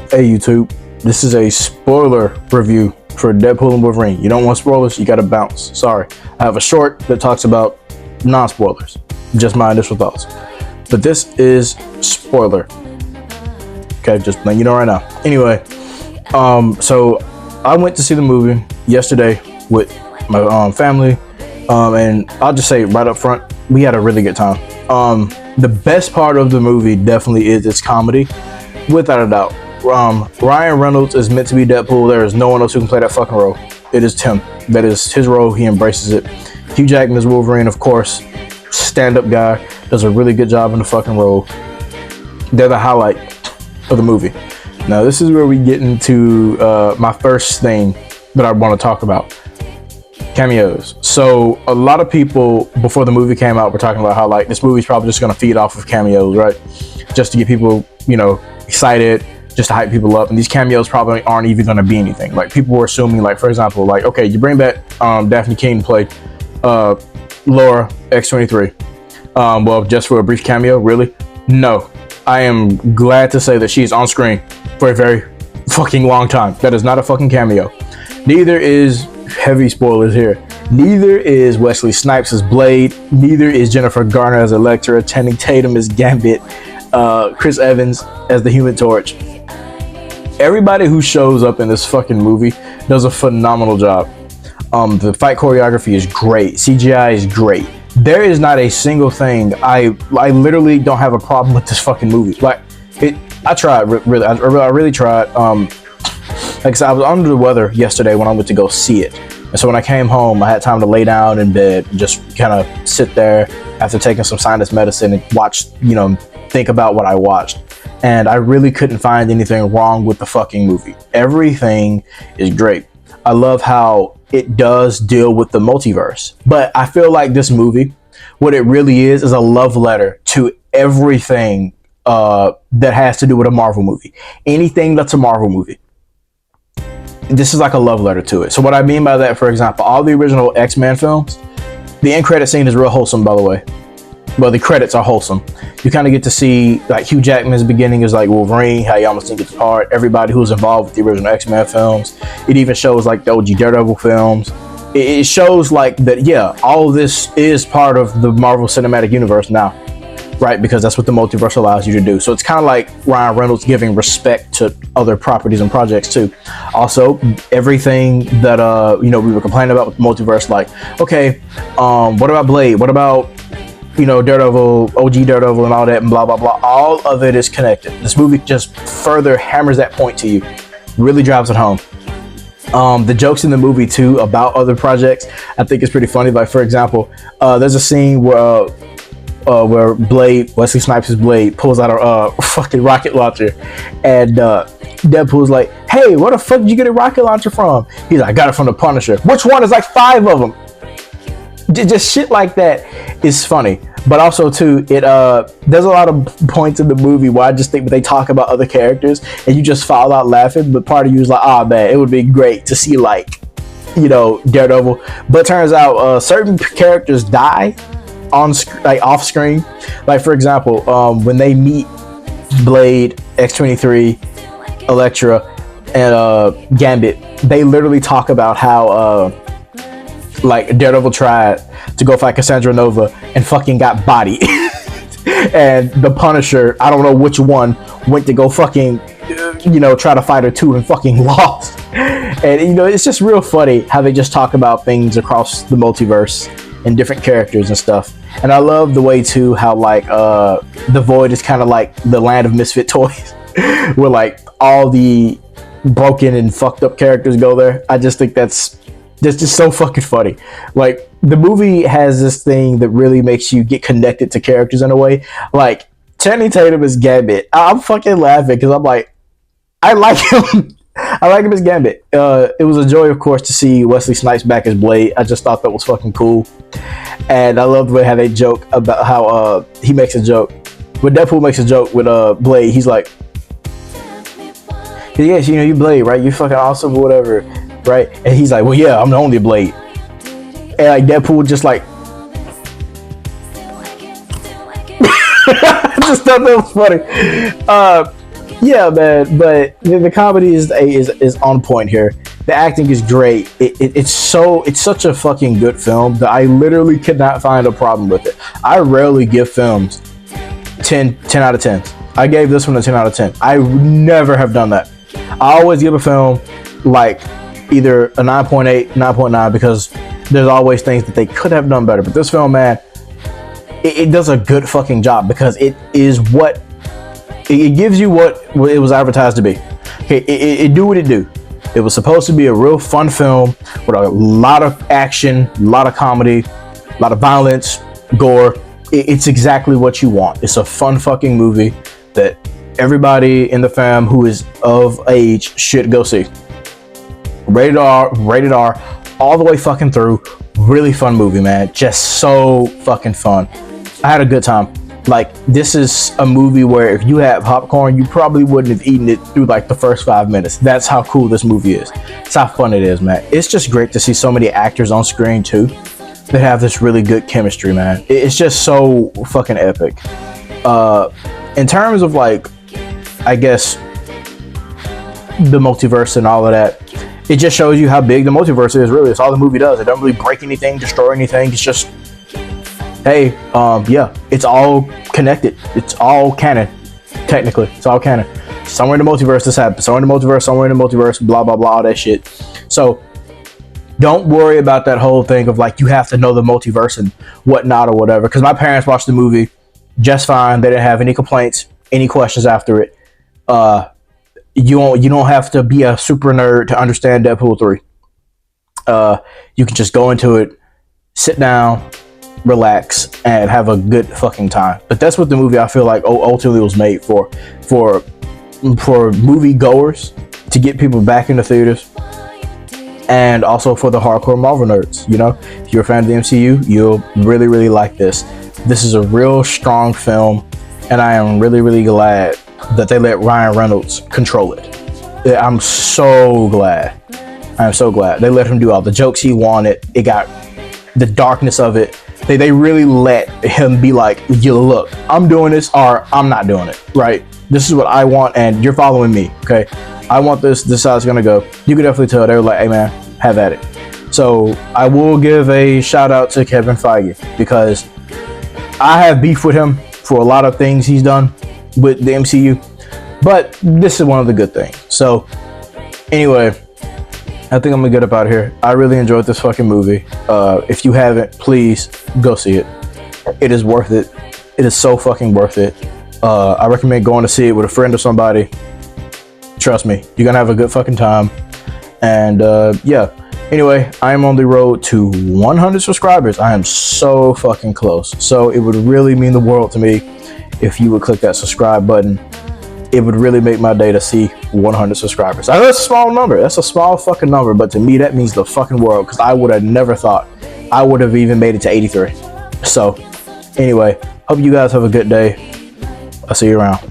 Hey YouTube, this is a spoiler review for Deadpool and Wolverine. You don't want spoilers, you gotta bounce. Sorry. I have a short that talks about non-spoilers, just my initial thoughts. But this is spoiler. Okay, just letting you know right now. Anyway, so I went to see the movie yesterday with my family, and I'll just say right up front, we had a really good time. The best part of the movie definitely is its comedy, without a doubt. Ryan Reynolds is meant to be Deadpool. There is no one else who can play that fucking role. It is Tim. That is his role. He embraces it. Hugh Jackman is Wolverine, of course. Stand-up guy. Does a really good job in the fucking role. They're the highlight of the movie. Now, this is where we get into my first thing that I want to talk about. Cameos. So, a lot of people, before the movie came out, were talking about how, like, this movie's probably just going to feed off of cameos, right? Just to get people, excited, just to hype people up, and these cameos probably aren't even going to be anything. Like, people were assuming, like, for example, like, okay, you bring back Daphne Keane to play Laura X-23. Well, just for a brief cameo, really? No. I am glad to say that she's on screen for a very fucking long time. That is not a fucking cameo. Neither is, heavy spoilers here, neither is Wesley Snipes as Blade, neither is Jennifer Garner as Elektra, Channing Tatum as Gambit, Chris Evans as the Human Torch. Everybody who shows up in this fucking movie does a phenomenal job. The fight choreography is great. CGI is great. There is not a single thing. I literally don't have a problem with this fucking movie. Like, I tried, really. I really tried. Like I said, I was under the weather yesterday when I went to go see it. And so when I came home, I had time to lay down in bed and just kind of sit there after taking some sinus medicine and watch, think about what I watched. And I really couldn't find anything wrong with the fucking movie. Everything is great. I love how it does deal with the multiverse. But I feel like this movie, what it really is a love letter to everything that has to do with a Marvel movie. Anything that's a Marvel movie. This is like a love letter to it. So what I mean by that, for example, all the original X-Men films, the end credit scene is real wholesome, by the way. Well, the credits are wholesome. You kind of get to see, like, Hugh Jackman's beginning is like Wolverine, how he almost didn't get the part. Everybody who's involved with the original X-Men films. It even shows, like, the OG Daredevil films. It shows, like, that, yeah, all of this is part of the Marvel Cinematic Universe now, right? Because that's what the multiverse allows you to do. So it's kind of like Ryan Reynolds giving respect to other properties and projects, too. Also, everything that, we were complaining about with the multiverse, like, okay, what about Blade? What about Daredevil, OG Daredevil and all that and blah, blah, blah. All of it is connected. This movie just further hammers that point to you. Really drives it home. The jokes in the movie, too, about other projects, I think is pretty funny. Like, for example, there's a scene where Blade, Wesley Snipes' Blade, pulls out a fucking rocket launcher. And Deadpool's like, hey, where the fuck did you get a rocket launcher from? He's like, I got it from the Punisher. Which one? Is like 5 of them. Just shit like that is funny, but also too, there's a lot of points in the movie where I just think that they talk about other characters and you just fall out laughing, but part of you is like, oh man, it would be great to see, like, Daredevil. But it turns out certain characters die on off screen. Like, for example, when they meet Blade, X-23, Elektra, and Gambit, they literally talk about how like, Daredevil tried to go fight Cassandra Nova and fucking got bodied. And the Punisher, I don't know which one, went to go fucking, try to fight her too and fucking lost. And, it's just real funny how they just talk about things across the multiverse and different characters and stuff. And I love the way, too, how, like, the Void is kind of like the land of misfit toys. Where, like, all the broken and fucked up characters go there. I just think that's just so fucking funny. Like, the movie has this thing that really makes you get connected to characters in a way. Like, Channing Tatum is Gambit. I'm fucking laughing because I'm like, I like him. I like him as Gambit. It was a joy, of course, to see Wesley Snipes back as Blade. I just thought that was fucking cool. And I love the way how they joke about how he makes a joke. When Deadpool makes a joke with Blade, he's like, yes, you Blade, right? You fucking awesome or whatever. Right? And he's like, well, yeah, I'm the only Blade. And like Deadpool just like I just thought that was funny. Yeah, man, but the comedy is on point here. The acting is great. It's such a fucking good film that I literally could not find a problem with it. I rarely give films 10 out of 10. I gave this one a 10 out of 10. I would never have done that. I always give a film like either a 9.8, 9.9 because there's always things that they could have done better. But this film, man, it does a good fucking job because it is what it gives you what it was advertised to be. Okay, it do what it do. It was supposed to be a real fun film with a lot of action, a lot of comedy, a lot of violence, gore. It's exactly what you want. It's a fun fucking movie that everybody in the fam who is of age should go see. Rated R, all the way fucking through. Really fun movie, man. Just so fucking fun. I had a good time. Like, this is a movie where if you had popcorn, you probably wouldn't have eaten it through like the first 5 minutes. That's how cool this movie is. It's how fun it is, man. It's just great to see so many actors on screen too that have this really good chemistry, man. It's just so fucking epic. In terms of like, I guess, the multiverse and all of that, it just shows you how big the multiverse is, really. It's all the movie does. It doesn't really break anything, destroy anything. It's just, hey, yeah, it's all connected. It's all canon, technically. It's all canon. Somewhere in the multiverse this happens. Somewhere in the multiverse, blah, blah, blah, all that shit. So don't worry about that whole thing of like, you have to know the multiverse and whatnot or whatever. Because my parents watched the movie just fine. They didn't have any complaints, any questions after it. You don't have to be a super nerd to understand Deadpool 3. You can just go into it, sit down, relax, and have a good fucking time. But that's what the movie, I feel like, ultimately was made for movie goers, to get people back in the theaters, and also for the hardcore Marvel nerds. You know, if you're a fan of the MCU, you'll really, really like this. This is a real strong film, and I am really, really glad that they let Ryan Reynolds control it. I'm so glad. I'm so glad they let him do all the jokes he wanted. It got the darkness of it. They really let him be like, yo, look, I'm doing this or I'm not doing it, right? This is what I want and you're following me, okay? I want this. This is how it's gonna go. You can definitely tell they were like, hey man, have at it. So I will give a shout out to Kevin Feige because I have beef with him for a lot of things he's done with the MCU, but this is one of the good things. So anyway, I think I'm gonna get up out of here. I really enjoyed this fucking movie. If you haven't, please go see it. It is worth it. It is so fucking worth it. I recommend going to see it with a friend or somebody. Trust me, you're gonna have a good fucking time. And yeah, anyway, I am on the road to 100 subscribers. I am so fucking close. So it would really mean the world to me if you would click that subscribe button. It would really make my day to see 100 subscribers. I know it's a small number. That's a small fucking number. But to me, that means the fucking world. Because I would have never thought I would have even made it to 83. So, anyway, hope you guys have a good day. I'll see you around.